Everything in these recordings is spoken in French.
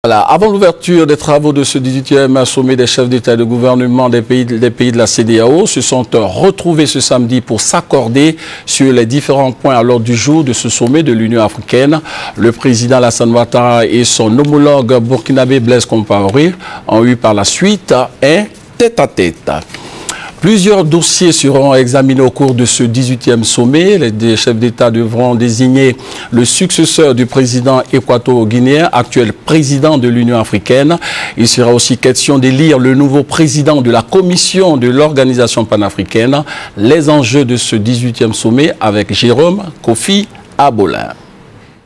Voilà. Avant l'ouverture des travaux de ce 18e sommet des chefs d'État et de gouvernement des pays de la CEDEAO se sont retrouvés ce samedi pour s'accorder sur les différents points à l'ordre du jour de ce sommet de l'Union africaine. Le président Alassane Ouattara et son homologue burkinabé Blaise Compaoré ont eu par la suite un tête-à-tête. Plusieurs dossiers seront examinés au cours de ce 18e sommet. Les chefs d'État devront désigner le successeur du président équato-guinéen, actuel président de l'Union africaine. Il sera aussi question d'élire le nouveau président de la commission de l'organisation panafricaine. Les enjeux de ce 18e sommet avec Jérôme Kofi Abolin.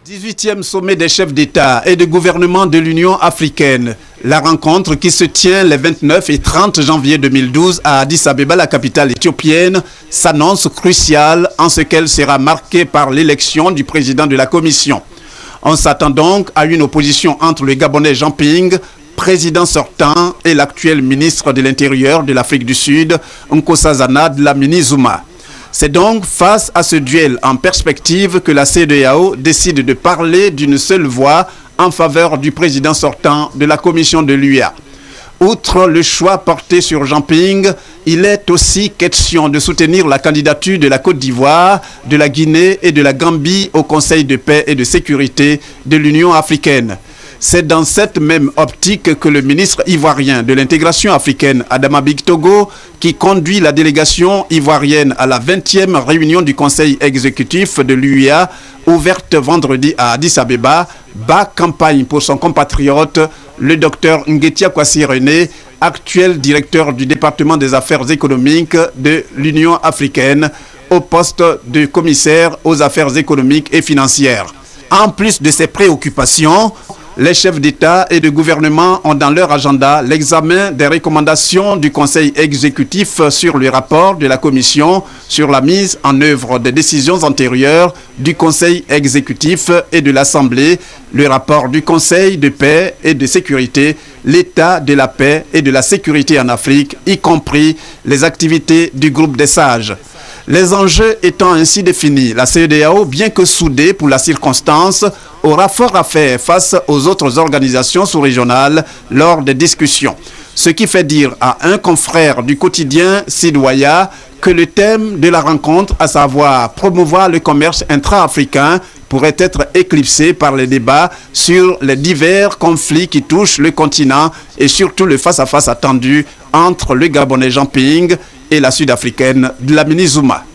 18e sommet des chefs d'État et de gouvernement de l'Union africaine. La rencontre qui se tient les 29 et 30 janvier 2012 à Addis Abeba, la capitale éthiopienne, s'annonce cruciale en ce qu'elle sera marquée par l'élection du président de la commission. On s'attend donc à une opposition entre le Gabonais Jean Ping, président sortant, et l'actuel ministre de l'Intérieur de l'Afrique du Sud, Nkosazana Dlamini Zuma. C'est donc face à ce duel en perspective que la CEDEAO décide de parler d'une seule voix en faveur du président sortant de la commission de l'UA. Outre le choix porté sur Jean Ping, il est aussi question de soutenir la candidature de la Côte d'Ivoire, de la Guinée et de la Gambie au Conseil de paix et de sécurité de l'Union africaine. C'est dans cette même optique que le ministre ivoirien de l'intégration africaine, Adama Bictogo, qui conduit la délégation ivoirienne à la 20e réunion du Conseil exécutif de l'UIA, ouverte vendredi à Addis Abeba, bat campagne pour son compatriote, le docteur Ngetia Kwasi René, actuel directeur du département des affaires économiques de l'Union africaine, au poste de commissaire aux affaires économiques et financières. En plus de ces préoccupations, les chefs d'État et de gouvernement ont dans leur agenda l'examen des recommandations du Conseil exécutif sur le rapport de la Commission sur la mise en œuvre des décisions antérieures du Conseil exécutif et de l'Assemblée, le rapport du Conseil de paix et de sécurité, l'état de la paix et de la sécurité en Afrique, y compris les activités du groupe des sages. Les enjeux étant ainsi définis, la CEDEAO, bien que soudée pour la circonstance, aura fort à faire face aux autres organisations sous-régionales lors des discussions. Ce qui fait dire à un confrère du quotidien Sidwaya que le thème de la rencontre, à savoir promouvoir le commerce intra-africain, pourrait être éclipsé par les débats sur les divers conflits qui touchent le continent et surtout le face-à-face attendu entre le Gabonais Jean Ping et la Sud-Africaine Dlamini Zuma.